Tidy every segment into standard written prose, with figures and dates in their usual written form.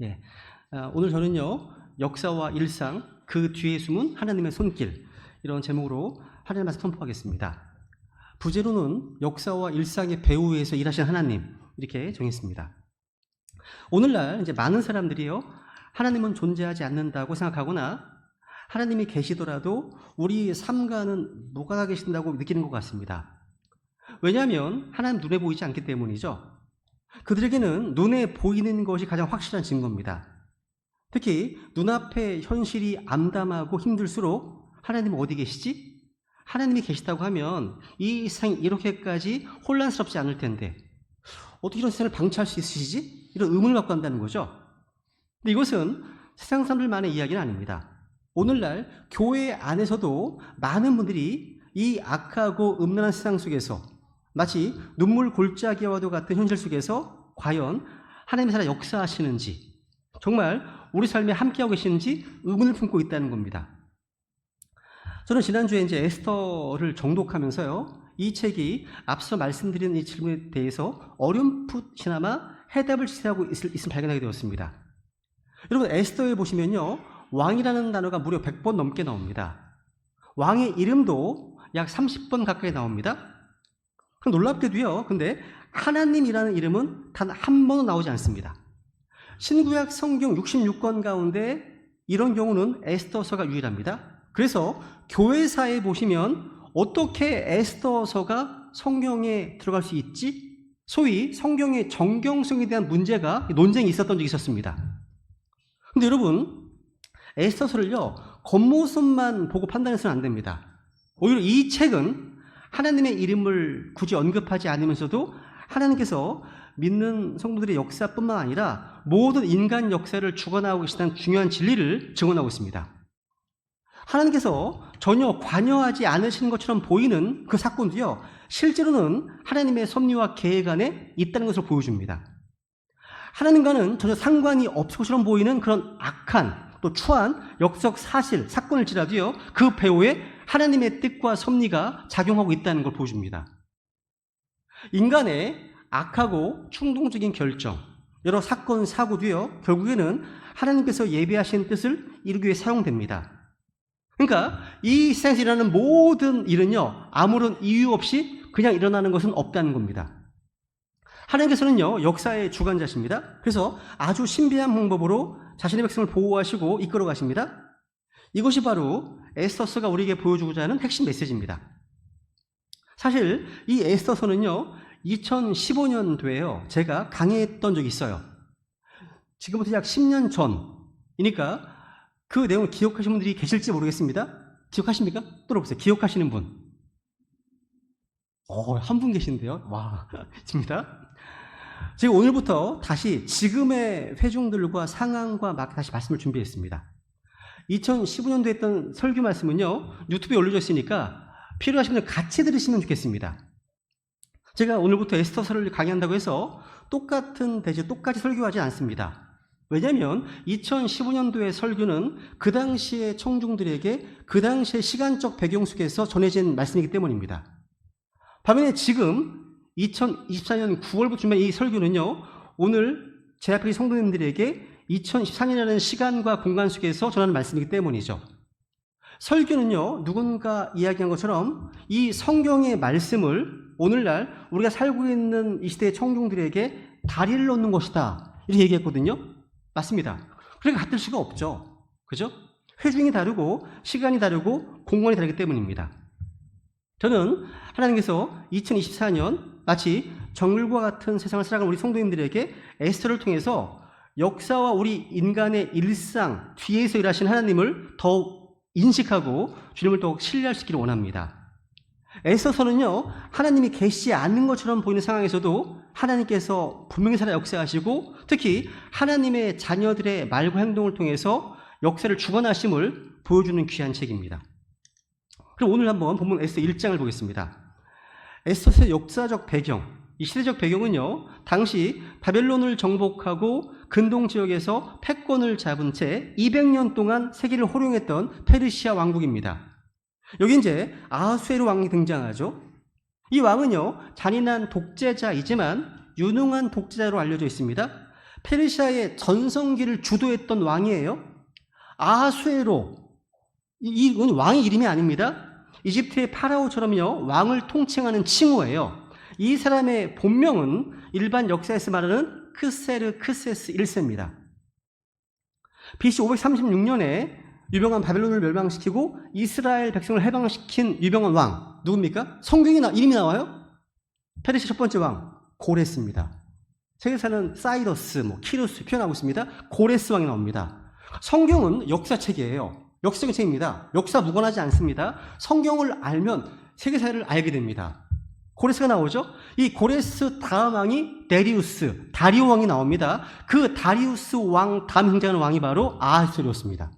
예. 오늘 저는요, 역사와 일상, 그 뒤에 숨은 하나님의 손길, 이런 제목으로 하나님 말씀 선포하겠습니다. 부제로는 역사와 일상의 배후에서 일하시는 하나님, 이렇게 정했습니다. 오늘날 이제 많은 사람들이요, 하나님은 존재하지 않는다고 생각하거나 하나님이 계시더라도 우리 삶과는 무관하게 계신다고 느끼는 것 같습니다. 왜냐하면 하나님 눈에 보이지 않기 때문이죠. 그들에게는 눈에 보이는 것이 가장 확실한 증거입니다. 특히 눈앞의 현실이 암담하고 힘들수록 하나님은 어디 계시지? 하나님이 계시다고 하면 이 세상이 이렇게까지 혼란스럽지 않을 텐데 어떻게 이런 세상을 방치할 수 있으시지? 이런 의문을 갖고 한다는 거죠. 근데 이것은 세상 사람들만의 이야기는 아닙니다. 오늘날 교회 안에서도 많은 분들이 이 악하고 음란한 세상 속에서 마치 눈물 골짜기와도 같은 현실 속에서 과연 하나님이 살아 역사하시는지, 정말 우리 삶에 함께하고 계시는지 의문을 품고 있다는 겁니다. 저는 지난주에 이제 에스더를 정독하면서요, 이 책이 앞서 말씀드린 이 질문에 대해서 어렴풋이나마 해답을 제시하고 있음을 발견하게 되었습니다. 여러분, 에스더에 보시면요, 왕이라는 단어가 무려 100번 넘게 나옵니다. 왕의 이름도 약 30번 가까이 나옵니다. 놀랍게도요, 근데 하나님이라는 이름은 단 한 번도 나오지 않습니다. 신구약 성경 66권 가운데 이런 경우는 에스더서가 유일합니다. 그래서 교회사에 보시면 어떻게 에스더서가 성경에 들어갈 수 있지? 소위 성경의 정경성에 대한 문제가, 논쟁이 있었던 적이 있었습니다. 근데 여러분, 에스더서를요, 겉모습만 보고 판단해서는 안 됩니다. 오히려 이 책은 하나님의 이름을 굳이 언급하지 않으면서도 하나님께서 믿는 성도들의 역사뿐만 아니라 모든 인간 역사를 주관하고 계시다는 중요한 진리를 증언하고 있습니다. 하나님께서 전혀 관여하지 않으시는 것처럼 보이는 그 사건도요, 실제로는 하나님의 섭리와 계획 안에 있다는 것을 보여줍니다. 하나님과는 전혀 상관이 없을 것처럼 보이는 그런 악한 또 추한 역적 사실, 사건일지라도요, 그 배후에 하나님의 뜻과 섭리가 작용하고 있다는 걸 보여줍니다. 인간의 악하고 충동적인 결정, 여러 사건, 사고도요, 결국에는 하나님께서 예비하신 뜻을 이루기 위해 사용됩니다. 그러니까 이 세상에서 일어나는 모든 일은요, 아무런 이유 없이 그냥 일어나는 것은 없다는 겁니다. 하나님께서는요, 역사의 주관자십니다. 그래서 아주 신비한 방법으로 자신의 백성을 보호하시고 이끌어 가십니다. 이것이 바로 에스더서가 우리에게 보여주고자 하는 핵심 메시지입니다. 사실 이 에스더서는요, 2015년도에요, 제가 강의했던 적이 있어요. 지금부터 약 10년 전이니까 그 내용을 기억하시는 분들이 계실지 모르겠습니다. 기억하십니까? 들어보세요. 기억하시는 분. 한 분 계신데요. 와, 있습니다. 제가 오늘부터 다시 지금의 회중들과 상황과 다시 말씀을 준비했습니다. 2015년도에 했던 설교 말씀은요, 유튜브에 올려져 있으니까 필요하신 분들 같이 들으시면 좋겠습니다. 제가 오늘부터 에스더서를 강의한다고 해서 똑같은 대제 똑같이 설교하지 않습니다. 왜냐하면 2015년도의 설교는 그 당시의 청중들에게 그 당시의 시간적 배경 속에서 전해진 말씀이기 때문입니다. 반면에 지금 2024년 9월부터 준비한 이 설교는요, 오늘 제 앞에 성도님들에게 2024년이라는 시간과 공간 속에서 전하는 말씀이기 때문이죠. 설교는요, 누군가 이야기한 것처럼 이 성경의 말씀을 오늘날 우리가 살고 있는 이 시대의 청중들에게 다리를 놓는 것이다, 이렇게 얘기했거든요. 맞습니다. 그러니까 같을 수가 없죠. 그죠? 회중이 다르고 시간이 다르고 공간이 다르기 때문입니다. 저는 하나님께서 2024년 마치 정글과 같은 세상을 살아가는 우리 성도님들에게 에스더를 통해서 역사와 우리 인간의 일상 뒤에서 일하신 하나님을 더욱 인식하고 주님을 더욱 신뢰할 수 있기를 원합니다. 에스더서는요, 하나님이 계시지 않는 것처럼 보이는 상황에서도 하나님께서 분명히 살아 역사하시고 특히 하나님의 자녀들의 말과 행동을 통해서 역사를 주관하심을 보여주는 귀한 책입니다. 그럼 오늘 한번 본문 에스더 1장을 보겠습니다. 에스더서의 역사적 배경, 이 시대적 배경은요, 당시 바벨론을 정복하고 근동 지역에서 패권을 잡은 채 200년 동안 세계를 호령했던 페르시아 왕국입니다. 여기 이제 아하수에로 왕이 등장하죠. 이 왕은요, 잔인한 독재자이지만 유능한 독재자로 알려져 있습니다. 페르시아의 전성기를 주도했던 왕이에요. 아수에로. 이건 왕의 이름이 아닙니다. 이집트의 파라오처럼요, 왕을 통칭하는 칭호예요. 이 사람의 본명은 일반 역사에서 말하는 크세르크세스 1세입니다. BC 536년에 유병한 바벨론을 멸망시키고 이스라엘 백성을 해방시킨 유병한 왕 누굽니까? 성경에 이름이 나와요? 페르시아 첫 번째 왕 고레스입니다. 세계사는 사이러스, 키루스 표현하고 있습니다. 고레스 왕이 나옵니다. 성경은 역사책이에요. 역사적인 책입니다. 역사 무관하지 않습니다. 성경을 알면 세계사를 알게 됩니다. 고레스가 나오죠? 이 고레스 다음 왕이 데리우스, 다리오 왕이 나옵니다. 그 다리우스 왕 다음 등장하는 왕이 바로 아하스웨로스입니다.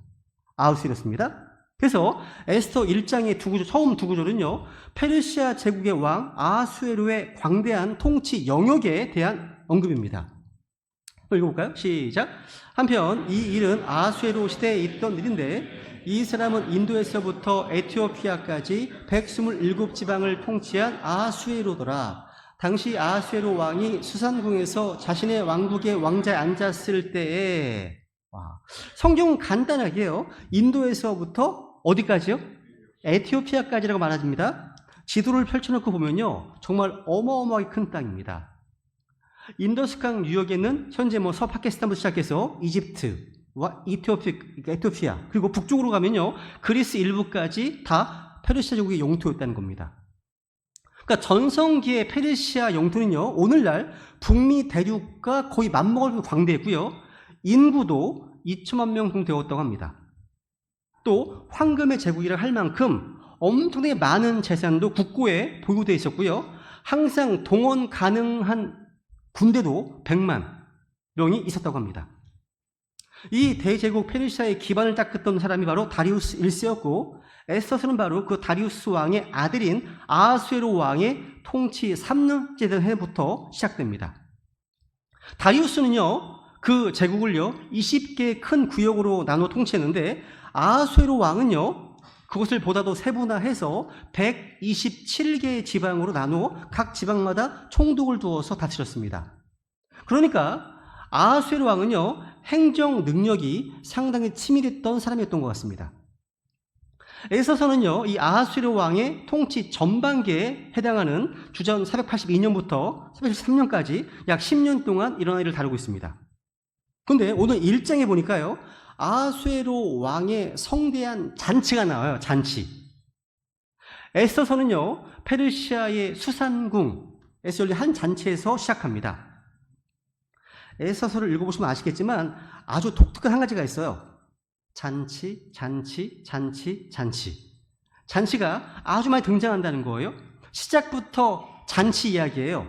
그래서 에스더 1장의 처음 두 구절은요, 페르시아 제국의 왕 아하스웨로의 광대한 통치 영역에 대한 언급입니다. 읽어볼까요? 시작. 한편 이 일은 아하스웨로 시대에 있던 일인데 이 사람은 인도에서부터 에티오피아까지 127지방을 통치한 아하수에로더라. 당시 아하수에로 왕이 수산궁에서 자신의 왕국의 왕자에 앉았을 때에, 성경은 간단하게요, 인도에서부터 어디까지요? 에티오피아까지라고 말합니다. 지도를 펼쳐놓고 보면요, 정말 어마어마하게 큰 땅입니다. 인더스강 유역에는 현재 서파키스탄부터 시작해서 이집트, 에티오피아, 그리고 북쪽으로 가면요, 그리스 일부까지 다 페르시아 제국의 영토였다는 겁니다. 그러니까 전성기의 페르시아 영토는요, 오늘날 북미 대륙과 거의 맞먹을 정도로 광대했고요, 인구도 2천만 명 정도 되었다고 합니다. 또 황금의 제국이라 할 만큼 엄청나게 많은 재산도 국고에 보유되어 있었고요, 항상 동원 가능한 군대도 100만 명이 있었다고 합니다. 이 대제국 페르시아의 기반을 닦았던 사람이 바로 다리우스 1세였고, 에스더서는 바로 그 다리우스 왕의 아들인 아하수에로 왕의 통치 3년째 된 해부터 시작됩니다. 다리우스는요, 그 제국을요 20개의 큰 구역으로 나눠 통치했는데, 아하수에로 왕은요 그것을 보다도 세분화해서 127개의 지방으로 나누어 각 지방마다 총독을 두어서 다스렸습니다. 그러니까 아하수에로 왕은요 행정 능력이 상당히 치밀했던 사람이었던 것 같습니다. 에스더서는요 이 아하수에로 왕의 통치 전반기에 해당하는 주전 482년부터 473년까지 약 10년 동안 일어난 일을 다루고 있습니다. 그런데 오늘 1장에 보니까요, 아하수에로 왕의 성대한 잔치가 나와요. 잔치. 에스더서는요 페르시아의 수산궁에서 열린 한 잔치에서 시작합니다. 에스더서를 읽어보시면 아시겠지만 아주 독특한 한 가지가 있어요. 잔치, 잔치, 잔치, 잔치. 잔치가 아주 많이 등장한다는 거예요. 시작부터 잔치 이야기예요.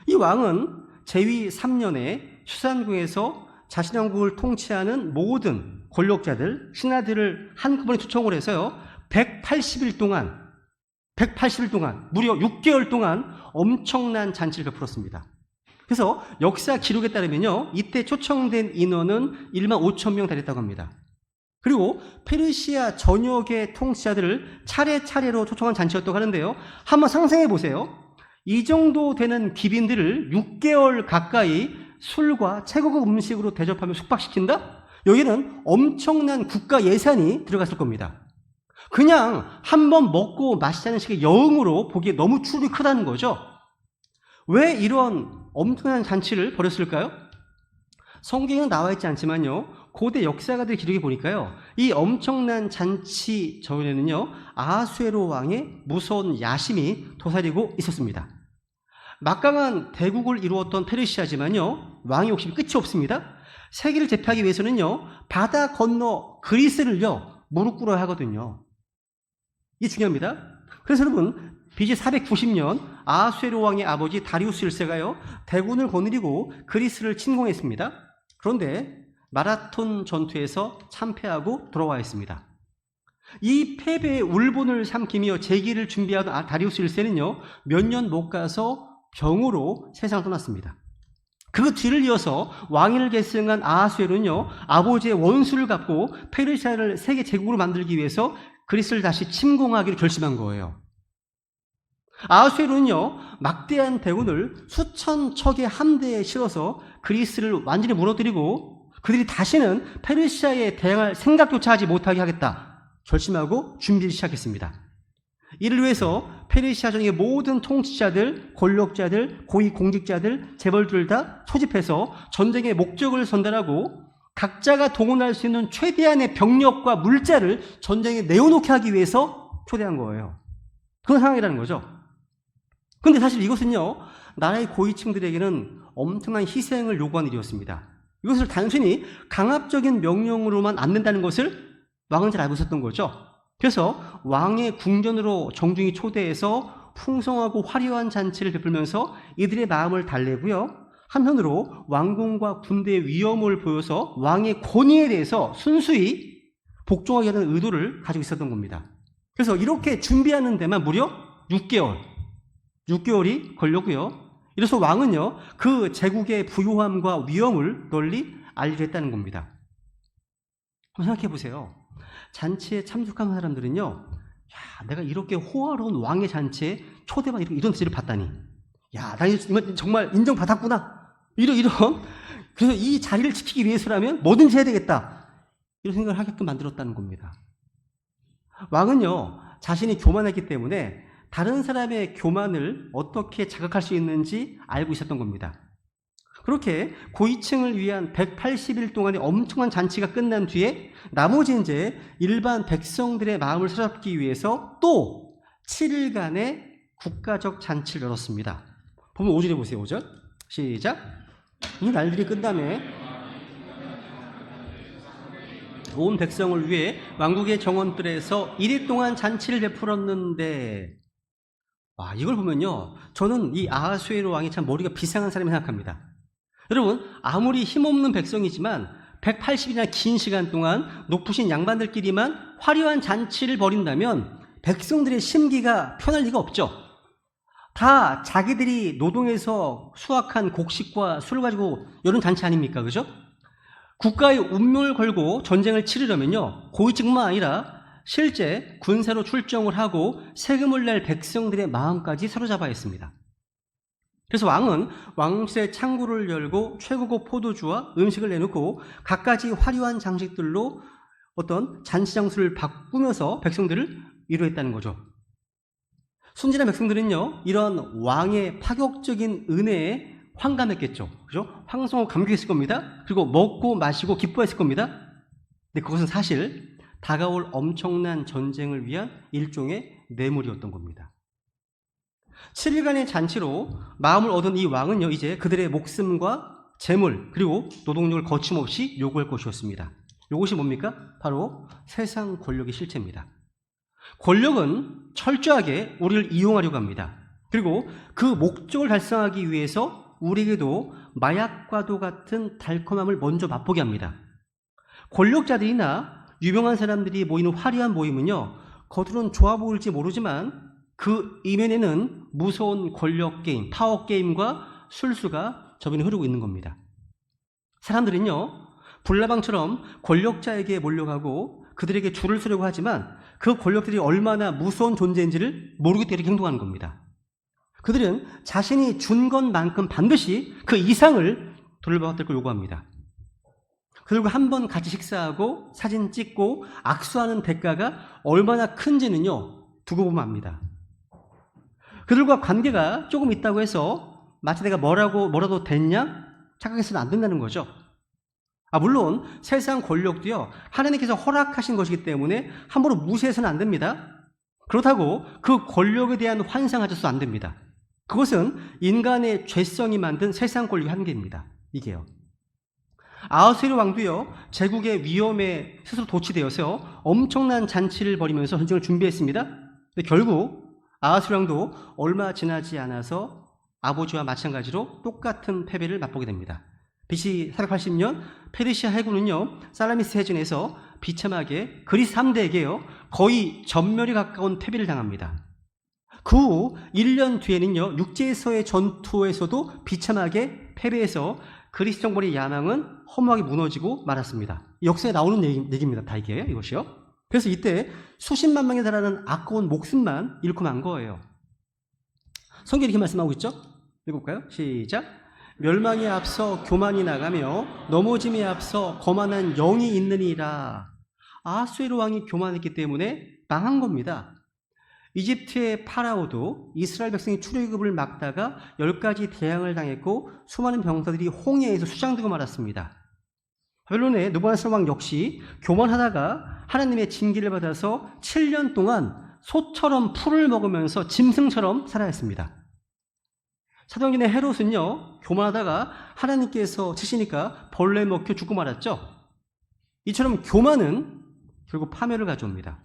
이 왕은 재위 3년에 수산궁에서 자신의 왕국을 통치하는 모든 권력자들, 신하들을 한꺼번에 초청을 해서요 180일 동안 무려 6개월 동안 엄청난 잔치를 베풀었습니다. 그래서 역사 기록에 따르면요 이때 초청된 인원은 1만 5천 명 달했다고 합니다. 그리고 페르시아 전역의 통치자들을 차례차례로 초청한 잔치였다고 하는데요, 한번 상상해 보세요. 이 정도 되는 귀빈들을 6개월 가까이 술과 최고급 음식으로 대접하며 숙박시킨다? 여기는 엄청난 국가 예산이 들어갔을 겁니다. 그냥 한번 먹고 마시자는 식의 여흥으로 보기에 너무 추억이 크다는 거죠. 왜 이런 엄청난 잔치를 벌였을까요? 성경에는 나와 있지 않지만요, 고대 역사가들 기록에 보니까요, 이 엄청난 잔치 전에는요 아하수에로 왕의 무서운 야심이 도사리고 있었습니다. 막강한 대국을 이루었던 페르시아지만요 왕의 욕심이 끝이 없습니다. 세계를 제패하기 위해서는요 바다 건너 그리스를요 무릎 꿇어야 하거든요. 이게 중요합니다. 그래서 여러분, BC 490년 아하수에로 왕의 아버지 다리우스 1세가요 대군을 거느리고 그리스를 침공했습니다. 그런데 마라톤 전투에서 참패하고 돌아와 있습니다. 이 패배의 울분을 삼키며 재기를 준비하던 다리우스 1세는요 몇 년 못 가서 병으로 세상을 떠났습니다. 그 뒤를 이어서 왕위를 계승한 아하수에로는요 아버지의 원수를 갚고 페르시아를 세계 제국으로 만들기 위해서 그리스를 다시 침공하기로 결심한 거예요. 아하수에로는요, 막대한 대군을 수천 척의 함대에 실어서 그리스를 완전히 무너뜨리고 그들이 다시는 페르시아에 대항할 생각조차 하지 못하게 하겠다 결심하고 준비를 시작했습니다. 이를 위해서 페르시아 전역의 모든 통치자들, 권력자들, 고위공직자들, 재벌들을 다 소집해서 전쟁의 목적을 전달하고 각자가 동원할 수 있는 최대한의 병력과 물자를 전쟁에 내어놓게 하기 위해서 초대한 거예요. 그런 상황이라는 거죠. 그런데 사실 이것은요, 나라의 고위층들에게는 엄청난 희생을 요구한 일이었습니다. 이것을 단순히 강압적인 명령으로만 안 된다는 것을 왕은 잘 알고 있었던 거죠. 그래서 왕의 궁전으로 정중히 초대해서 풍성하고 화려한 잔치를 베풀면서 이들의 마음을 달래고요. 한편으로 왕궁과 군대의 위험을 보여서 왕의 권위에 대해서 순수히 복종하게 하는 의도를 가지고 있었던 겁니다. 그래서 이렇게 준비하는 데만 무려 6개월이 걸렸고요. 이래서 왕은요, 그 제국의 부요함과 위험을 널리 알리려 했다는 겁니다. 한번 생각해 보세요. 잔치에 참석한 사람들은요, 야, 내가 이렇게 호화로운 왕의 잔치에 초대만 이런 뜻을 받다니, 야, 나 이건 정말 인정받았구나. 이런. 그래서 이 자리를 지키기 위해서라면 뭐든지 해야 되겠다. 이런 생각을 하게끔 만들었다는 겁니다. 왕은요, 자신이 교만했기 때문에 다른 사람의 교만을 어떻게 자극할 수 있는지 알고 있었던 겁니다. 그렇게 고위층을 위한 180일 동안의 엄청난 잔치가 끝난 뒤에 나머지 이제 일반 백성들의 마음을 사로잡기 위해서 또 7일간의 국가적 잔치를 열었습니다. 보면 5절에 보세요. 5절 시작. 이 날들이 끝남에 온 백성을 위해 왕국의 정원들에서 1일 동안 잔치를 베풀었는데, 와, 이걸 보면요, 저는 이 아하수에로 왕이 참 머리가 비상한 사람이 생각합니다. 여러분, 아무리 힘없는 백성이지만 180일이나 긴 시간 동안 높으신 양반들끼리만 화려한 잔치를 벌인다면 백성들의 심기가 편할 리가 없죠. 다 자기들이 노동해서 수확한 곡식과 술을 가지고 여는 잔치 아닙니까? 그죠? 국가의 운명을 걸고 전쟁을 치르려면요, 고위층뿐만 아니라 실제 군사로 출정을 하고 세금을 낼 백성들의 마음까지 사로잡아야 했습니다. 그래서 왕은 왕실의 창고를 열고 최고급 포도주와 음식을 내놓고 갖가지 화려한 장식들로 어떤 잔치 장소를 바꾸면서 백성들을 위로했다는 거죠. 순진한 백성들은요, 이런 왕의 파격적인 은혜에 환감했겠죠. 그죠? 황송하고 감격했을 겁니다. 그리고 먹고 마시고 기뻐했을 겁니다. 근데 그것은 사실 다가올 엄청난 전쟁을 위한 일종의 뇌물이었던 겁니다. 7일간의 잔치로 마음을 얻은 이 왕은요, 이제 그들의 목숨과 재물 그리고 노동력을 거침없이 요구할 것이었습니다. 이것이 뭡니까? 바로 세상 권력의 실체입니다. 권력은 철저하게 우리를 이용하려고 합니다. 그리고 그 목적을 달성하기 위해서 우리에게도 마약과도 같은 달콤함을 먼저 맛보게 합니다. 권력자들이나 유명한 사람들이 모이는 화려한 모임은요, 겉으로는 좋아 보일지 모르지만 그 이면에는 무서운 권력 게임, 파워 게임과 술수가 저변에 흐르고 있는 겁니다. 사람들은요, 불나방처럼 권력자에게 몰려가고 그들에게 줄을 서려고 하지만 그 권력들이 얼마나 무서운 존재인지를 모르겠게 이렇게 행동하는 겁니다. 그들은 자신이 준 것만큼 반드시 그 이상을 돌려받을 걸 요구합니다. 그리고 한번 같이 식사하고 사진 찍고 악수하는 대가가 얼마나 큰지는요, 두고 보면 압니다. 그들과 관계가 조금 있다고 해서 마치 내가 뭐라도 됐냐 착각해서는 안 된다는 거죠. 물론 세상 권력도요, 하나님께서 허락하신 것이기 때문에 함부로 무시해서는 안 됩니다. 그렇다고 그 권력에 대한 환상하셔서 안 됩니다. 그것은 인간의 죄성이 만든 세상 권력의 한계입니다. 이게요. 아하수에로 왕도요, 제국의 위험에 스스로 도취되어서 엄청난 잔치를 벌이면서 전쟁을 준비했습니다. 근데 결국 아하수에로 왕도 얼마 지나지 않아서 아버지와 마찬가지로 똑같은 패배를 맛보게 됩니다. BC 480년 페르시아 해군은요, 살라미스 해전에서 비참하게 그리스 3대에게요, 거의 전멸에 가까운 패배를 당합니다. 그 후 1년 뒤에는요, 육지에서의 전투에서도 비참하게 패배해서 그리스 정벌의 야망은 허무하게 무너지고 말았습니다. 역사에 나오는 얘기입니다. 다 이것이요. 그래서 이때 수십만 명에 달하는 아까운 목숨만 잃고 만 거예요. 성경이 이렇게 말씀하고 있죠? 읽어볼까요? 시작. 멸망에 앞서 교만이 나가며 넘어짐에 앞서 거만한 영이 있느니라. 아하수에로 왕이 교만했기 때문에 망한 겁니다. 이집트의 파라오도 이스라엘 백성이 출애굽을 막다가 10가지 대항을 당했고 수많은 병사들이 홍해에서 수장되고 말았습니다. 바벨론의 느부갓네살 왕 역시 교만하다가 하나님의 징계를 받아서 7년 동안 소처럼 풀을 먹으면서 짐승처럼 살아야 했습니다. 사도행전의 헤롯은요, 교만하다가 하나님께서 치시니까 벌레 먹혀 죽고 말았죠. 이처럼 교만은 결국 파멸을 가져옵니다.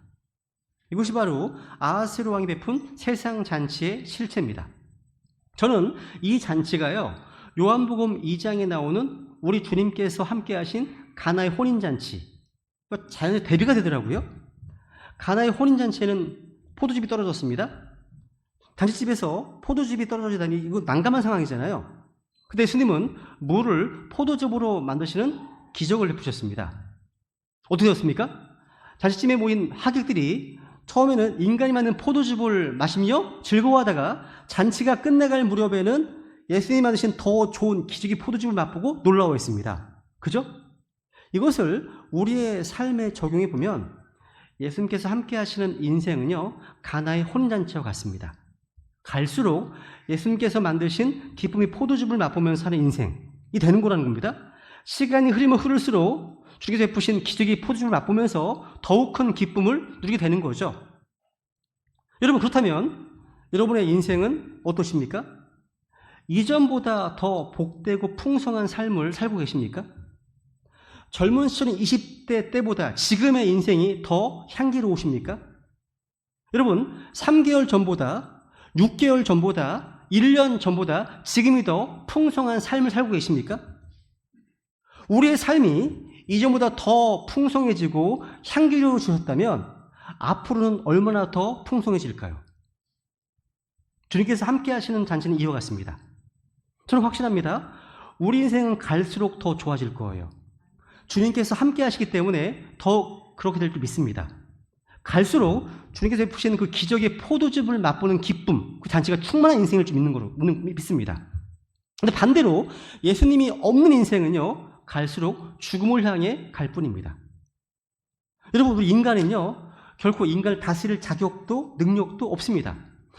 이것이 바로 아하스웨로 왕이 베푼 세상 잔치의 실체입니다. 저는 이 잔치가요, 요한복음 2장에 나오는 우리 주님께서 함께 하신 가나의 혼인잔치, 자연의 대비가 되더라고요. 가나의 혼인잔치에는 포도즙이 떨어졌습니다. 잔치집에서 포도즙이 떨어지다니 이거 난감한 상황이잖아요. 근데 예수님은 물을 포도즙으로 만드시는 기적을 베푸셨습니다. 어떻게 되었습니까? 잔치집에 모인 하객들이 처음에는 인간이 만든 포도즙을 마시며 즐거워하다가 잔치가 끝나갈 무렵에는 예수님이 만드신 더 좋은 기적의 포도즙을 맛보고 놀라워했습니다. 그죠? 이것을 우리의 삶에 적용해 보면 예수님께서 함께 하시는 인생은요, 가나의 혼인잔치와 같습니다. 갈수록 예수님께서 만드신 기쁨의 포도즙을 맛보면서 사는 인생이 되는 거라는 겁니다. 시간이 흐르면 흐를수록 주님께서 베푸신 기적의 포도즙을 맛보면서 더욱 큰 기쁨을 누리게 되는 거죠. 여러분, 그렇다면 여러분의 인생은 어떠십니까? 이전보다 더 복되고 풍성한 삶을 살고 계십니까? 젊은 시절인 20대 때보다 지금의 인생이 더 향기로우십니까? 여러분, 3개월 전보다 6개월 전보다 1년 전보다 지금이 더 풍성한 삶을 살고 계십니까? 우리의 삶이 이전보다 더 풍성해지고 향기로워지셨다면 앞으로는 얼마나 더 풍성해질까요? 주님께서 함께 하시는 잔치는 이와 같습니다. 저는 확신합니다. 우리 인생은 갈수록 더 좋아질 거예요. 주님께서 함께 하시기 때문에 더 그렇게 될 줄 믿습니다. 갈수록 주님께서 베푸시는 그 기적의 포도즙을 맛보는 기쁨, 그 잔치가 충만한 인생을 좀 있는 거로 믿습니다. 그런데 반대로 예수님이 없는 인생은요, 갈수록 죽음을 향해 갈 뿐입니다. 여러분, 우리 인간은요, 결코 인간을 다스릴 자격도 능력도 없습니다.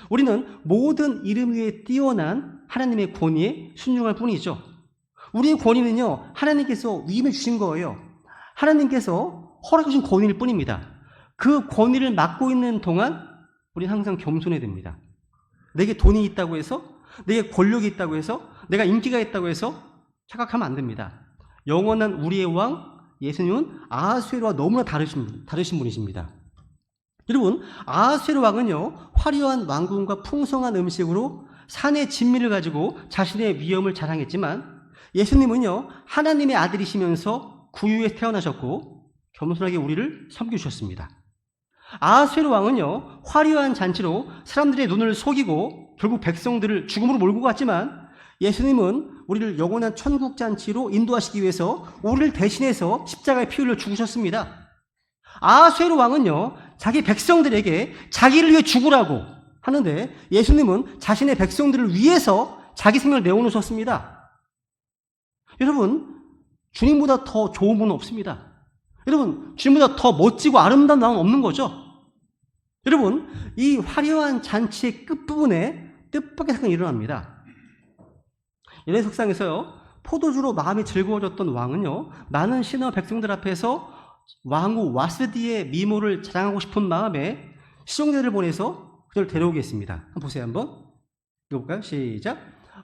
우리는 모든 이름 위에 뛰어난 하나님의 권위에 순종할 뿐이죠. 우리의 권위는요, 하나님께서 위임해 주신 거예요. 하나님께서 허락해 주신 권위일 뿐입니다. 그 권위를 맡고 있는 동안 우리는 항상 겸손해야 됩니다. 내게 돈이 있다고 해서, 내게 권력이 있다고 해서, 내가 인기가 있다고 해서 착각하면 안 됩니다. 영원한 우리의 왕 예수님은 아하수에로와 너무나 다르신 분이십니다. 여러분, 아하수에로 왕은요, 화려한 왕궁과 풍성한 음식으로 산의 진미를 가지고 자신의 위엄을 자랑했지만, 예수님은요, 하나님의 아들이시면서 구유에 태어나셨고 겸손하게 우리를 섬겨주셨습니다. 아하수에로 왕은요, 화려한 잔치로 사람들의 눈을 속이고 결국 백성들을 죽음으로 몰고 갔지만, 예수님은 우리를 영원한 천국 잔치로 인도하시기 위해서 우리를 대신해서 십자가에 피 흘려 죽으셨습니다. 아하수에로 왕은요, 자기 백성들에게 자기를 위해 죽으라고 하는데, 예수님은 자신의 백성들을 위해서 자기 생명을 내어놓으셨습니다. 여러분, 주님보다 더 좋은 분은 없습니다. 여러분, 주님보다 더 멋지고 아름다운 왕은 없는 거죠. 여러분, 이 화려한 잔치의 끝부분에 뜻밖의 사건이 일어납니다. 예레미야 석상에서요, 포도주로 마음이 즐거워졌던 왕은요, 많은 신하와 백성들 앞에서 왕후 와스디의 미모를 자랑하고 싶은 마음에 시종자들을 보내서 그들을 데려오겠습니다. 한번 보세요. 한번 읽어볼까요? 시작.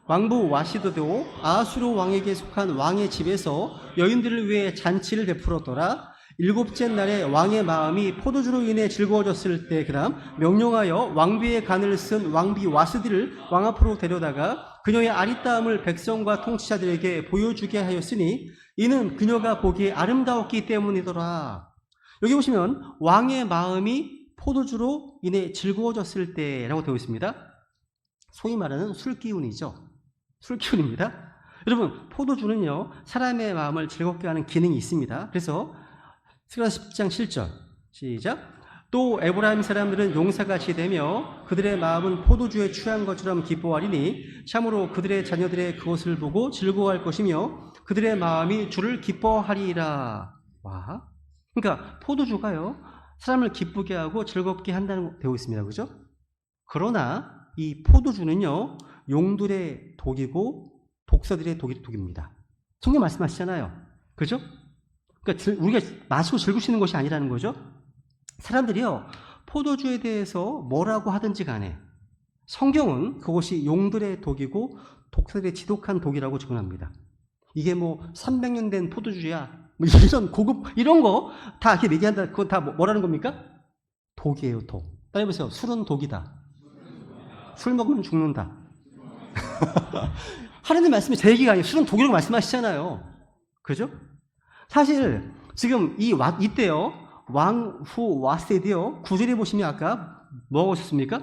왕부 와시드도 아하수로 왕에게 속한 왕의 집에서 여인들을 위해 잔치를 베풀었더라. 7째 날에 왕의 마음이 포도주로 인해 즐거워졌을 때 그다음 명령하여 왕비의 간을 쓴 왕비 와스디를 왕 앞으로 데려다가 그녀의 아리따움을 백성과 통치자들에게 보여주게 하였으니 이는 그녀가 보기에 아름다웠기 때문이더라. 여기 보시면 왕의 마음이 포도주로 인해 즐거워졌을 때라고 되어 있습니다. 소위 말하는 술기운이죠. 술기운입니다. 여러분, 포도주는요, 사람의 마음을 즐겁게 하는 기능이 있습니다. 그래서 스가랴 10장 7절 시작. 또 에브라임 사람들은 용사같이 되며 그들의 마음은 포도주에 취한 것처럼 기뻐하리니 참으로 그들의 자녀들의 그것을 보고 즐거워할 것이며 그들의 마음이 주를 기뻐하리라. 와, 그러니까 포도주가요 사람을 기쁘게 하고 즐겁게 한다는 되어 있습니다. 그죠? 그러나 이 포도주는요 용들의 독이고 독사들의 독입니다. 성경 말씀하시잖아요. 그죠? 그러니까 우리가 마시고 즐길 수 있는 것이 아니라는 거죠. 사람들이요 포도주에 대해서 뭐라고 하든지 간에 성경은 그것이 용들의 독이고 독사들의 지독한 독이라고 증언합니다. 이게 뭐 300년 된 포도주야 뭐 이런 고급 이런 거 다 이렇게 얘기한다. 그건 다 뭐라는 겁니까? 독이에요. 독. 따라해보세요. 술은 독이다. 술 먹으면 죽는다. 하나님 말씀이 제 얘기가 아니에요. 술은 독이라고 말씀하시잖아요. 그죠? 사실 지금 이때요 왕후 와스테디요 9절에 보시면 아까 뭐하고 있었습니까?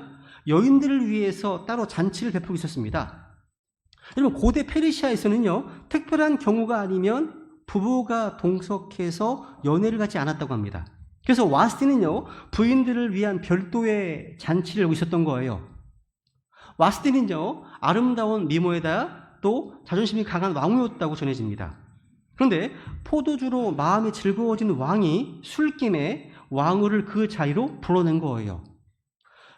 여인들을 위해서 따로 잔치를 베풀고 있었습니다. 여러분 고대 페르시아에서는요 특별한 경우가 아니면 부부가 동석해서 연애를 갖지 않았다고 합니다. 그래서 와스티는요 부인들을 위한 별도의 잔치를 하고 있었던 거예요. 와스티는요 아름다운 미모에다 또 자존심이 강한 왕후였다고 전해집니다. 그런데 포도주로 마음이 즐거워진 왕이 술김에 왕후를 그 자리로 불러낸 거예요.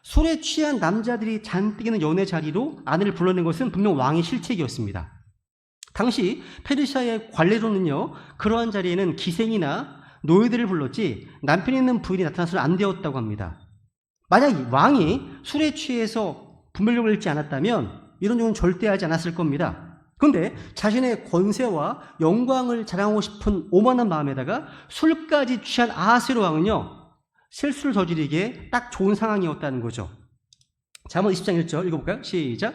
술에 취한 남자들이 잔뜩 있는 연애 자리로 아내를 불러낸 것은 분명 왕의 실책이었습니다. 당시 페르시아의 관례로는요 그러한 자리에는 기생이나 노예들을 불렀지 남편이 있는 부인이 나타나서는 안 되었다고 합니다. 만약 왕이 술에 취해서 분별력을 잃지 않았다면 이런 경우는 절대 하지 않았을 겁니다. 그런데 자신의 권세와 영광을 자랑하고 싶은 오만한 마음에다가 술까지 취한 아하스웨로 왕은요 실수를 저지르기에 딱 좋은 상황이었다는 거죠. 잠언 20장 1절 읽어볼까요? 시작.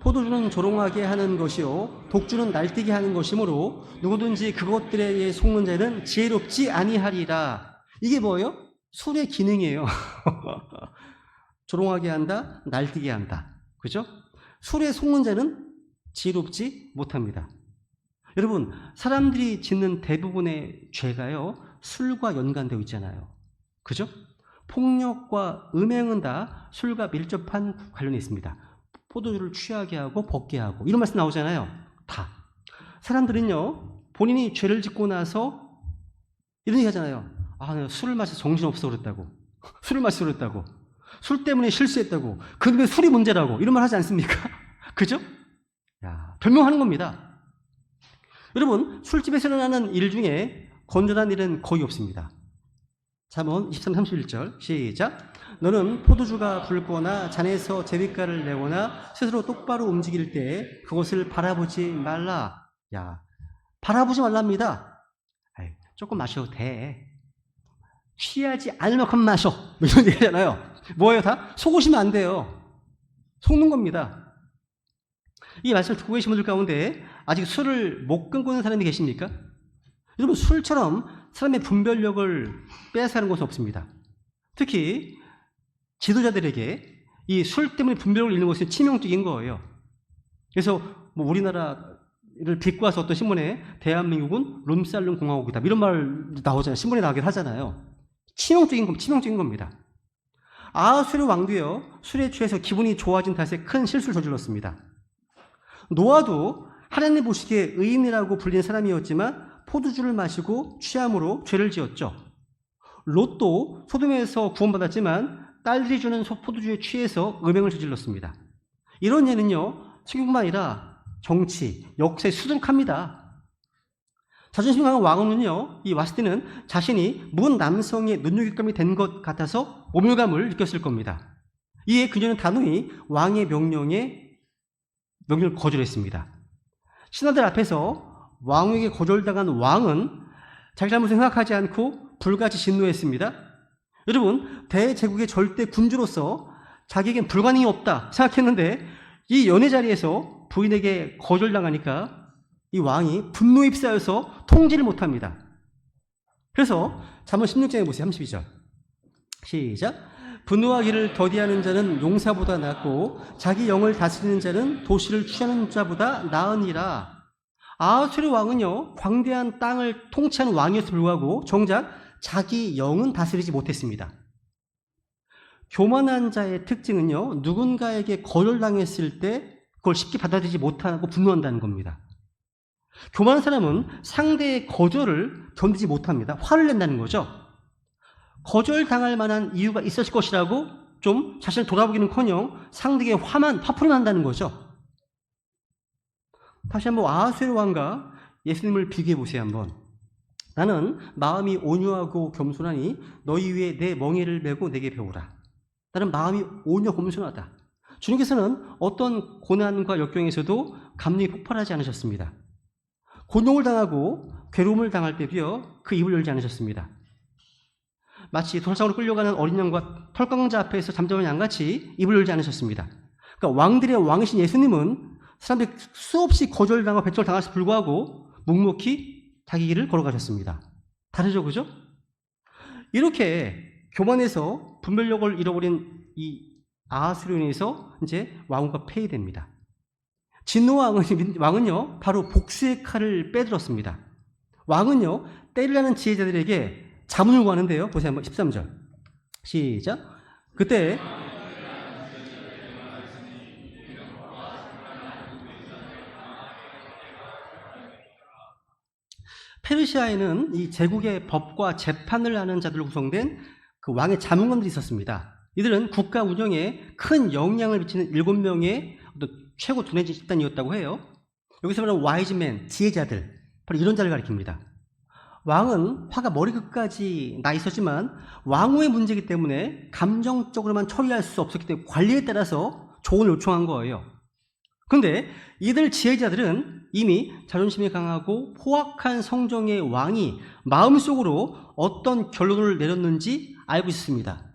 포도주는 조롱하게 하는 것이요 독주는 날뛰게 하는 것이므로 누구든지 그것들에 의해 속는 자는 지혜롭지 아니하리라. 이게 뭐예요? 술의 기능이에요. 조롱하게 한다, 날뛰게 한다. 그죠? 술에 속는 자는 지혜롭지 못합니다. 여러분 사람들이 짓는 대부분의 죄가요 술과 연관되어 있잖아요. 그죠? 폭력과 음행은 다 술과 밀접한 관련이 있습니다. 포도주를 취하게 하고 벗게 하고 이런 말씀 나오잖아요. 다 사람들은요 본인이 죄를 짓고 나서 이런 얘기 하잖아요. 아 내가 술을 마셔서 정신없어 그랬다고 술을 마셔서 그랬다고 술 때문에 실수했다고 그게 술이 문제라고 이런 말 하지 않습니까? 그죠? 야, 변명하는 겁니다. 여러분 술집에서 일어나는 일 중에 건전한 일은 거의 없습니다. 잠언 23, 31절 시작. 너는 포도주가 붉거나 잔에서 제비가를 내거나 스스로 똑바로 움직일 때 그것을 바라보지 말라. 야, 바라보지 말랍니다. 아이, 조금 마셔도 돼. 취하지 않을 만큼 마셔. 이런 얘기잖아요. 뭐예요 다? 속으시면 안 돼요. 속는 겁니다. 이 말씀을 듣고 계신 분들 가운데 아직 술을 못 끊고 있는 사람이 계십니까? 여러분 술처럼 사람의 분별력을 빼앗아가는 것은 없습니다. 특히 지도자들에게 이 술 때문에 분별력을 잃는 것은 치명적인 거예요. 그래서 뭐 우리나라를 비꼬아서 어떤 신문에 대한민국은 룸살룸 공화국이다 이런 말 나오잖아요. 신문에 나오긴 하잖아요. 치명적인 겁니다. 아하스웨로 왕도요 술에 취해서 기분이 좋아진 탓에 큰 실수를 저질렀습니다. 노아도 하나님 보시기에 의인이라고 불리는 사람이었지만 포도주를 마시고 취함으로 죄를 지었죠. 롯도 소돔에서 구원받았지만 딸들이 주는 포도주에 취해서 음행을 저질렀습니다. 이런 예는요 성경뿐만 아니라 정치, 역사에 수두룩합니다. 자존심 강한 왕은요 이 와스티는 자신이 문 남성의 눈요깃감이 된 것 같아서 모멸감을 느꼈을 겁니다. 이에 그녀는 단호히 왕의 명령을 거절했습니다. 신하들 앞에서 왕에게 거절당한 왕은 자기 잘못을 생각하지 않고 불같이 진노했습니다. 여러분 대제국의 절대 군주로서 자기에겐 불가능이 없다 생각했는데 이 연애 자리에서 부인에게 거절당하니까 이 왕이 분노에 휩싸여서 통제를 못합니다. 그래서 잠언 16장에 보세요. 32절 시작. 분노하기를 더디하는 자는 용사보다 낫고 자기 영을 다스리는 자는 도시를 취하는 자보다 나으니라. 아하스웨로 왕은요 광대한 땅을 통치하는 왕이었음에도 불구하고 정작 자기 영은 다스리지 못했습니다. 교만한 자의 특징은요, 누군가에게 거절당했을 때 그걸 쉽게 받아들이지 못하고 분노한다는 겁니다. 교만한 사람은 상대의 거절을 견디지 못합니다. 화를 낸다는 거죠. 거절당할 만한 이유가 있었을 것이라고 좀 자신을 돌아보기는커녕 상대에게 화풀이만 한다는 거죠. 다시 한번 아하수에로 왕과 예수님을 비교해 보세요. 한번. 나는 마음이 온유하고 겸손하니 너희 위에 내 멍에를 메고 내게 배우라. 나는 마음이 온유하고 겸손하다. 주님께서는 어떤 고난과 역경에서도 감정이 폭발하지 않으셨습니다. 곤욕을 당하고 괴로움을 당할 때도요, 그 입을 열지 않으셨습니다. 마치 돌상으로 끌려가는 어린 양과 털강자 앞에서 잠자는 양같이 입을 열지 않으셨습니다. 그러니까 왕들의 왕이신 예수님은 사람들이 수없이 거절당하고 배척당할수 불구하고 묵묵히 자기 길을 걸어가셨습니다. 다르죠, 그죠? 이렇게 교만해서 분별력을 잃어버린 이 아하수로 인해서 이제 왕후가 폐위됩니다. 왕은요, 바로 복수의 칼을 빼들었습니다. 왕은요, 때리라는 지혜자들에게 자문을 구하는데요. 보세요, 한번 13절. 시작. 그때 페르시아에는 이 제국의 법과 재판을 하는 자들로 구성된 그 왕의 자문관들이 있었습니다. 이들은 국가 운영에 큰 영향을 미치는 7명의 최고 두뇌 집단이었다고 해요. 여기서 말하는 와이즈맨, 지혜자들, 바로 이런 자를 가리킵니다. 왕은 화가 머리끝까지 나 있었지만 왕후의 문제이기 때문에 감정적으로만 처리할 수 없었기 때문에 관리에 따라서 조언을 요청한 거예요. 그런데 이들 지혜자들은 이미 자존심이 강하고 포악한 성정의 왕이 마음속으로 어떤 결론을 내렸는지 알고 있습니다.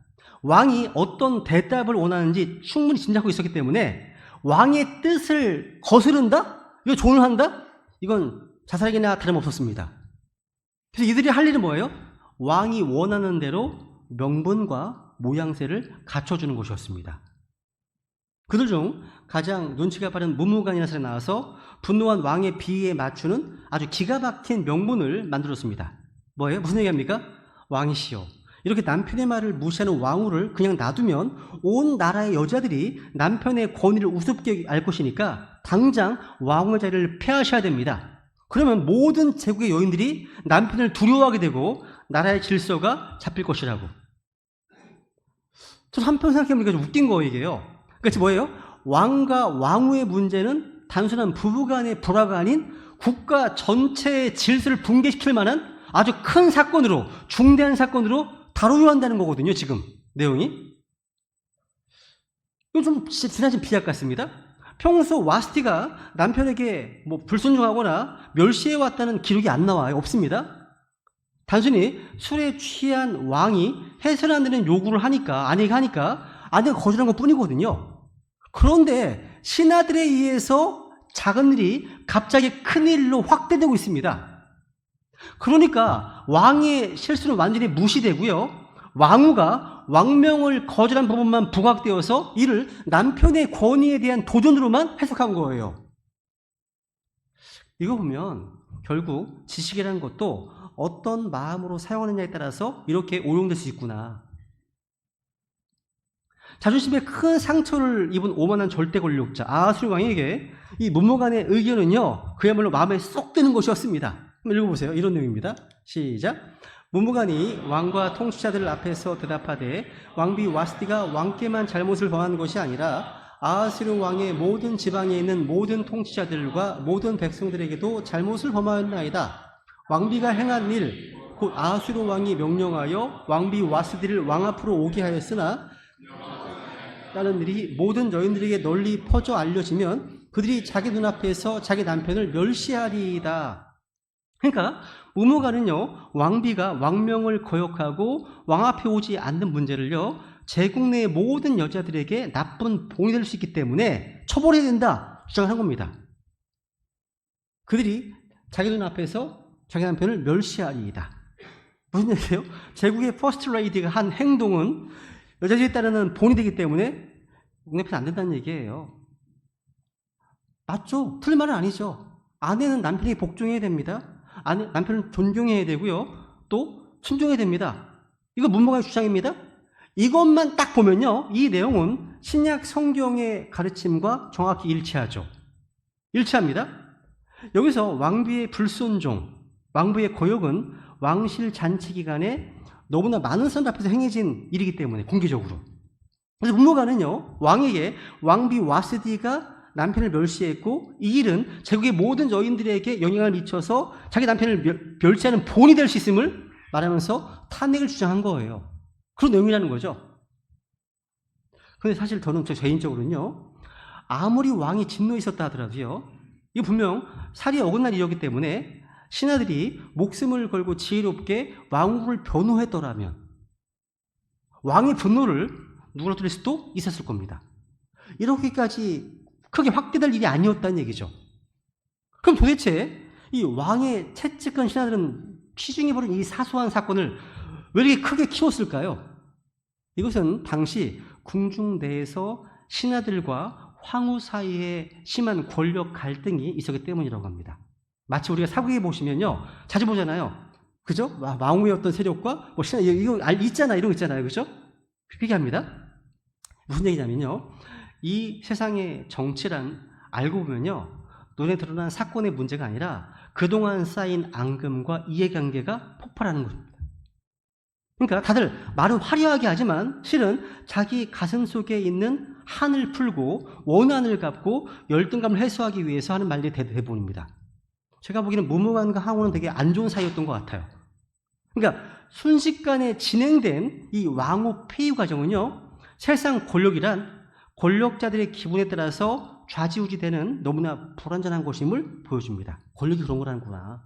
왕이 어떤 대답을 원하는지 충분히 짐작하고 있었기 때문에 왕의 뜻을 거스른다? 이거 조언을 한다? 이건 자살이나 다름없었습니다. 그래서 이들이 할 일은 뭐예요? 왕이 원하는 대로 명분과 모양새를 갖춰주는 것이었습니다. 그들 중 가장 눈치가 빠른 무무관이라는 사람이 나와서 분노한 왕의 비위에 맞추는 아주 기가 막힌 명분을 만들었습니다. 뭐예요? 무슨 얘기합니까? 왕이시여, 이렇게 남편의 말을 무시하는 왕후를 그냥 놔두면 온 나라의 여자들이 남편의 권위를 우습게 알 것이니까 당장 왕후의 자리를 폐하셔야 됩니다. 그러면 모든 제국의 여인들이 남편을 두려워하게 되고 나라의 질서가 잡힐 것이라고. 저 한편 생각해보니까 좀 웃긴 거예요, 이게요. 그러니까 뭐예요? 왕과 왕후의 문제는 단순한 부부간의 불화가 아닌 국가 전체의 질서를 붕괴시킬 만한 아주 큰 사건으로, 중대한 사건으로 다뤄야 한다는 거거든요, 지금 내용이. 이건 좀 지나친 비약 같습니다. 평소 와스티가 남편에게 불순종하거나 멸시해왔다는 기록이 안 나와요. 없습니다. 단순히 술에 취한 왕이 해서는 안 되는 요구를 하니까, 아내가 거절한 것 뿐이거든요. 그런데 신하들에 의해서 작은 일이 갑자기 큰 일로 확대되고 있습니다. 그러니까 왕의 실수는 완전히 무시되고요. 왕후가 왕명을 거절한 부분만 부각되어서 이를 남편의 권위에 대한 도전으로만 해석한 거예요. 이거 보면 결국 지식이라는 것도 어떤 마음으로 사용하느냐에 따라서 이렇게 오용될 수 있구나. 자존심에 큰 상처를 입은 오만한 절대 권력자 아하수르 왕에게 이 문무관의 의견은요, 그야말로 마음에 쏙 드는 것이었습니다. 한번 읽어보세요. 이런 내용입니다. 시작. 문무관이 왕과 통치자들 앞에서 대답하되 왕비 와스티가 왕께만 잘못을 범한 것이 아니라 아하수르 왕의 모든 지방에 있는 모든 통치자들과 모든 백성들에게도 잘못을 범하였나이다. 왕비가 행한 일, 곧 아하수르 왕이 명령하여 왕비 와스티를 왕 앞으로 오게 하였으나 라는 일이 모든 여인들에게 널리 퍼져 알려지면 그들이 자기 눈앞에서 자기 남편을 멸시하리이다. 그러니까 문무관은요, 왕비가 왕명을 거역하고 왕 앞에 오지 않는 문제를요, 제국 내 모든 여자들에게 나쁜 본이 될 수 있기 때문에 처벌해야 된다 주장한 겁니다. 그들이 자기 눈앞에서 자기 남편을 멸시하리이다. 무슨 얘기예요? 제국의 퍼스트 레이디가 한 행동은 여자들에 따르는 본이 되기 때문에 용납해서 안 된다는 얘기예요. 맞죠? 틀린 말은 아니죠. 아내는 남편에게 복종해야 됩니다. 남편을 존경해야 되고요. 또 순종해야 됩니다. 이거 문무관의 주장입니다. 이것만 딱 보면요, 이 내용은 신약 성경의 가르침과 정확히 일치하죠. 일치합니다. 여기서 왕비의 불순종, 왕비의 거역은 왕실 잔치 기간에 너무나 많은 사람들 앞에서 행해진 일이기 때문에 공개적으로. 그래서 문무관은요, 왕에게 왕비 와스디가 남편을 멸시했고 이 일은 제국의 모든 여인들에게 영향을 미쳐서 자기 남편을 멸시하는 본이 될 수 있음을 말하면서 탄핵을 주장한 거예요. 그런 내용이라는 거죠. 그런데 사실 저는 제 개인적으로는요, 아무리 왕이 진노에 있었다 하더라도요, 이거 분명 살이 어긋난 일이었기 때문에 신하들이 목숨을 걸고 지혜롭게 왕후를 변호했더라면 왕의 분노를 누그러뜨릴 수도 있었을 겁니다. 이렇게까지 크게 확대될 일이 아니었다는 얘기죠. 그럼 도대체 이 왕의 채찍한 신하들은 피중에 벌인 이 사소한 사건을 왜 이렇게 크게 키웠을까요? 이것은 당시 궁중 내에서 신하들과 황후 사이에 심한 권력 갈등이 있었기 때문이라고 합니다. 마치 우리가 사극에 보시면요, 자주 보잖아요. 그죠? 왕후의 어떤 세력과 뭐 신하, 이거 있잖아, 이런 거 있잖아요. 그죠? 그렇게 합니다. 무슨 얘기냐면요, 이 세상의 정치란 알고 보면요, 눈에 드러난 사건의 문제가 아니라 그동안 쌓인 앙금과 이해관계가 폭발하는 겁니다. 그러니까 다들 말은 화려하게 하지만 실은 자기 가슴 속에 있는 한을 풀고 원한을 갚고 열등감을 해소하기 위해서 하는 말들이 대부분입니다. 제가 보기에는 무무관과 항우는 되게 안 좋은 사이였던 것 같아요. 그러니까 순식간에 진행된 이 왕후 폐위 과정은요, 세상 권력이란 권력자들의 기분에 따라서 좌지우지되는 너무나 불완전한 것임을 보여줍니다. 권력이 그런 거라는구나.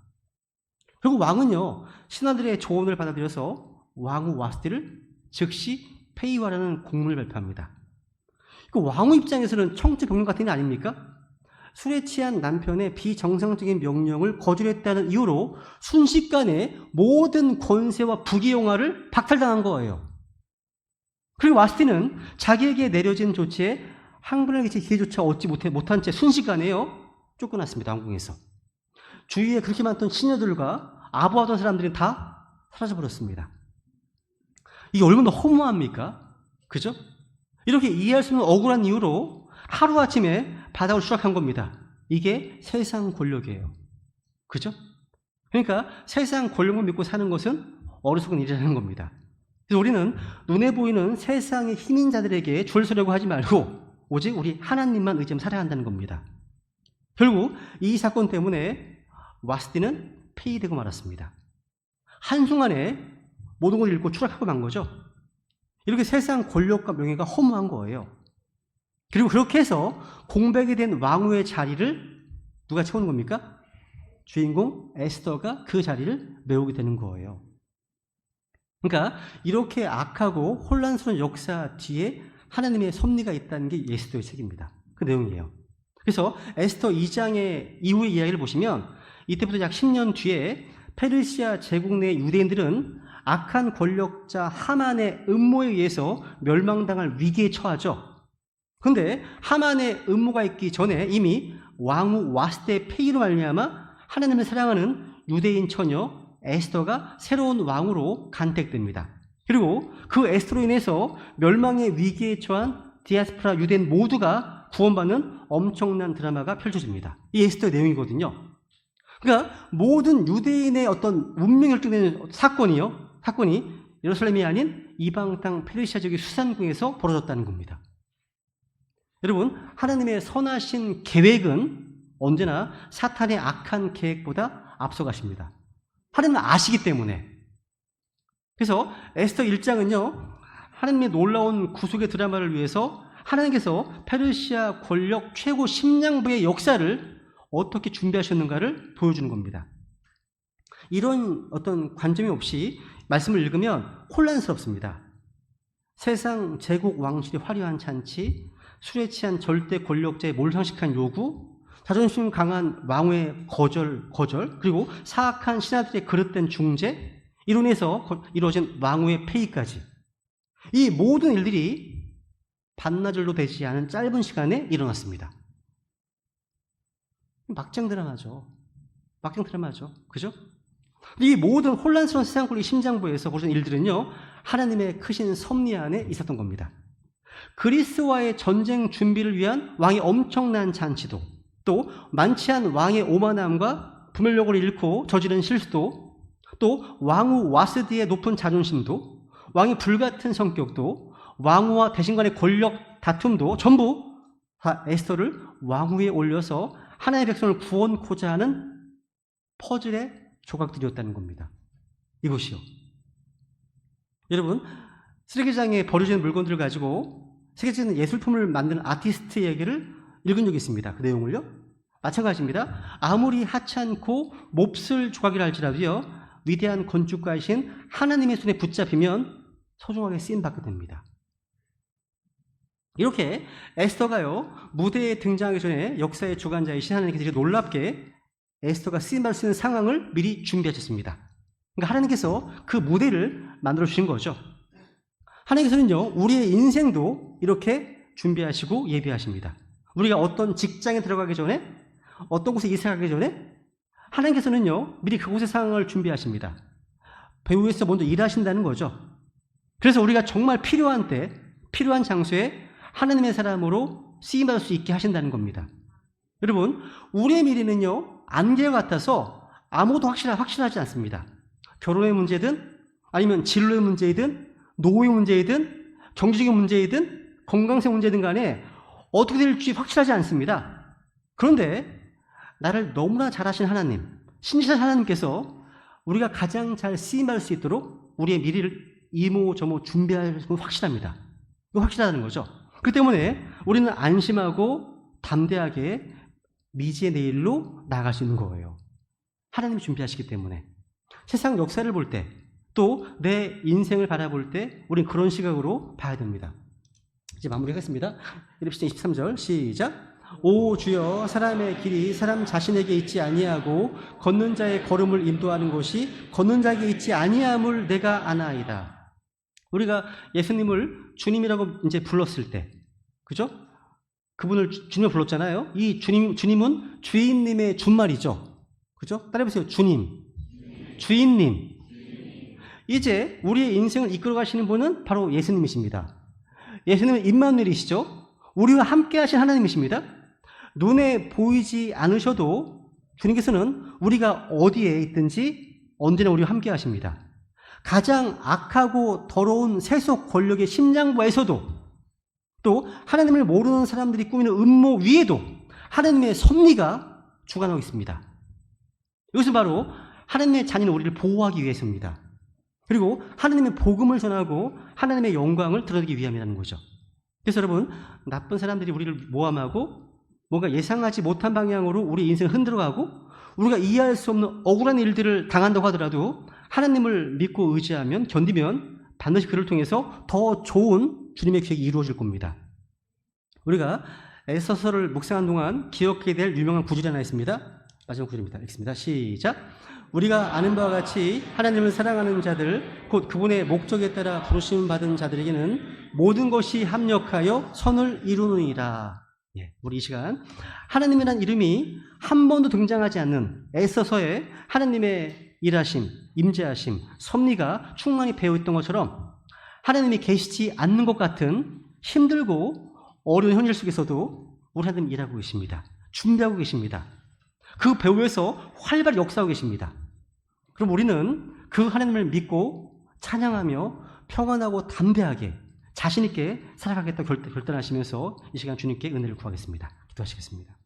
그리고 왕은요, 신하들의 조언을 받아들여서 왕후 와스티를 즉시 폐위하라는 공문을 발표합니다. 그 왕후 입장에서는 청지병력 같은 게 아닙니까? 술에 취한 남편의 비정상적인 명령을 거절했다는 이유로 순식간에 모든 권세와 부귀영화를 박탈당한 거예요. 그리고 와스티는 자기에게 내려진 조치에 항변을 끼칠 기회조차 얻지 못한 채 순식간에요, 쫓겨났습니다. 왕궁에서. 주위에 그렇게 많던 시녀들과 아부하던 사람들이 다 사라져버렸습니다. 이게 얼마나 허무합니까? 그죠? 이렇게 이해할 수 없는 억울한 이유로 하루아침에 바닥을 추락한 겁니다. 이게 세상 권력이에요. 그죠? 그러니까 세상 권력만 믿고 사는 것은 어리석은 일이라는 겁니다. 그래서 우리는 눈에 보이는 세상의 힘인 자들에게 줄 서려고 하지 말고 오직 우리 하나님만 의지하며 살아야 한다는 겁니다. 결국 이 사건 때문에 와스티는 폐위되고 말았습니다. 한순간에 모든 걸 잃고 추락하고 만 거죠. 이렇게 세상 권력과 명예가 허무한 거예요. 그리고 그렇게 해서 공백이 된 왕후의 자리를 누가 채우는 겁니까? 주인공 에스더가 그 자리를 메우게 되는 거예요. 그러니까 이렇게 악하고 혼란스러운 역사 뒤에 하나님의 섭리가 있다는 게 에스더의 책입니다. 그 내용이에요. 그래서 에스더 2장의 이후의 이야기를 보시면 이때부터 약 10년 뒤에 페르시아 제국 내 유대인들은 악한 권력자 하만의 음모에 의해서 멸망당할 위기에 처하죠. 그런데 하만의 음모가 있기 전에 이미 왕후 와스티의 폐위로 말미암아 하나님을 사랑하는 유대인 처녀 에스더가 새로운 왕으로 간택됩니다. 그리고 그 에스더로 인해서 멸망의 위기에 처한 디아스포라 유대인 모두가 구원받는 엄청난 드라마가 펼쳐집니다. 이 에스더의 내용이거든요. 그러니까 모든 유대인의 어떤 운명이 결정되는 사건이 예루살렘이 아닌 이방 땅 페르시아 지역의 수산궁에서 벌어졌다는 겁니다. 여러분, 하나님의 선하신 계획은 언제나 사탄의 악한 계획보다 앞서가십니다. 하나님은 아시기 때문에. 그래서 에스더 1장은요, 하나님의 놀라운 구속의 드라마를 위해서 하나님께서 페르시아 권력 최고 심령부의 역사를 어떻게 준비하셨는가를 보여주는 겁니다. 이런 어떤 관점이 없이 말씀을 읽으면 혼란스럽습니다. 세상 제국 왕실의 화려한 잔치, 술에 취한 절대 권력자의 몰상식한 요구, 자존심 강한 왕후의 거절, 그리고 사악한 신하들의 그릇된 중재, 이로 인해서 이루어진 왕후의 폐위까지. 이 모든 일들이 반나절도 되지 않은 짧은 시간에 일어났습니다. 막장 드라마죠. 그죠? 이 모든 혼란스러운 세상 권리 심장부에서 벌어진 일들은요, 하나님의 크신 섭리 안에 있었던 겁니다. 그리스와의 전쟁 준비를 위한 왕의 엄청난 잔치도, 또 많지 않은 왕의 오만함과 분별력을 잃고 저지른 실수도, 또 왕후 와스디의 높은 자존심도, 왕의 불같은 성격도, 왕후와 대신 간의 권력 다툼도 전부 다 에스더를 왕위에 올려서 하나님의 백성을 구원코자 하는 퍼즐의 조각들이었다는 겁니다. 이것이요. 여러분, 쓰레기장에 버려진 물건들을 가지고 세계적인 예술품을 만드는 아티스트 얘기를 읽은 적이 있습니다. 그 내용을요. 마찬가지입니다. 아무리 하찮고 몹쓸 조각이라 할지라도요, 위대한 건축가이신 하나님의 손에 붙잡히면 소중하게 쓰임받게 됩니다. 이렇게 에스더가요, 무대에 등장하기 전에 역사의 주관자이신 하나님께서 놀랍게 에스더가 쓰임받을 수 있는 상황을 미리 준비하셨습니다. 그러니까 하나님께서 그 무대를 만들어 주신 거죠. 하나님께서는요, 우리의 인생도 이렇게 준비하시고 예비하십니다. 우리가 어떤 직장에 들어가기 전에, 어떤 곳에 이사 가기 전에 하나님께서는요, 미리 그곳의 상황을 준비하십니다. 배후에서 먼저 일하신다는 거죠. 그래서 우리가 정말 필요한 때, 필요한 장소에 하나님의 사람으로 쓰임받을 수 있게 하신다는 겁니다. 여러분, 우리의 미래는요, 안개 같아서 아무도 확실하지 않습니다. 결혼의 문제든, 아니면 진로의 문제이든, 노후의 문제이든, 경제적인 문제이든, 건강상 문제든 간에 어떻게 될지 확실하지 않습니다. 그런데 나를 너무나 잘 아시는 하나님, 신실한 하나님께서 우리가 가장 잘 쓰임받을 수 있도록 우리의 미래를 이모저모 준비할 건 확실합니다. 이거 확실하다는 거죠. 그 때문에 우리는 안심하고 담대하게 미지의 내일로 나아갈 수 있는 거예요. 하나님이 준비하시기 때문에. 세상 역사를 볼 때, 또 내 인생을 바라볼 때 우리는 그런 시각으로 봐야 됩니다. 이제 마무리하겠습니다. 23절 시작. 오 주여, 사람의 길이 사람 자신에게 있지 아니하고 걷는 자의 걸음을 인도하는 것이 걷는 자에게 있지 아니함을 내가 아나이다. 우리가 예수님을 주님이라고 이제 불렀을 때, 그죠? 그분을 주님을 불렀잖아요. 이 주님은 주인님의 준말이죠. 그죠? 따라해보세요. 주님. 주인님. 이제 우리의 인생을 이끌어 가시는 분은 바로 예수님이십니다. 예수님은 임마누엘이시죠. 우리와 함께 하신 하나님이십니다. 눈에 보이지 않으셔도 주님께서는 우리가 어디에 있든지 언제나 우리와 함께 하십니다. 가장 악하고 더러운 세속 권력의 심장부에서도, 또 하나님을 모르는 사람들이 꾸미는 음모 위에도 하나님의 섭리가 주관하고 있습니다. 이것은 바로 하나님의 자녀는 우리를 보호하기 위해서입니다. 그리고 하나님의 복음을 전하고 하나님의 영광을 드러내기 위함이라는 거죠. 그래서 여러분, 나쁜 사람들이 우리를 모함하고 뭔가 예상하지 못한 방향으로 우리 인생을 흔들어가고 우리가 이해할 수 없는 억울한 일들을 당한다고 하더라도 하나님을 믿고 의지하면, 견디면 반드시 그를 통해서 더 좋은 주님의 계획이 이루어질 겁니다. 우리가 에스더서를 묵상한 동안 기억해야 될 유명한 구절이 하나 있습니다. 마지막 구절입니다. 읽습니다. 시작. 우리가 아는 바와 같이 하나님을 사랑하는 자들, 곧 그분의 목적에 따라 부르심 받은 자들에게는 모든 것이 합력하여 선을 이루느니라. 예, 우리 이 시간 하나님이라는 이름이 한 번도 등장하지 않는 에스더서에 하나님의 일하심, 임재하심, 섭리가 충만히 배어있던 것처럼 하나님이 계시지 않는 것 같은 힘들고 어려운 현실 속에서도 우리 하나님 일하고 계십니다. 준비하고 계십니다. 그 배후에서 활발히 역사하고 계십니다. 그럼 우리는 그 하나님을 믿고 찬양하며 평안하고 담대하게 자신 있게 살아가겠다고 결단하시면서 이 시간 주님께 은혜를 구하겠습니다. 기도하시겠습니다.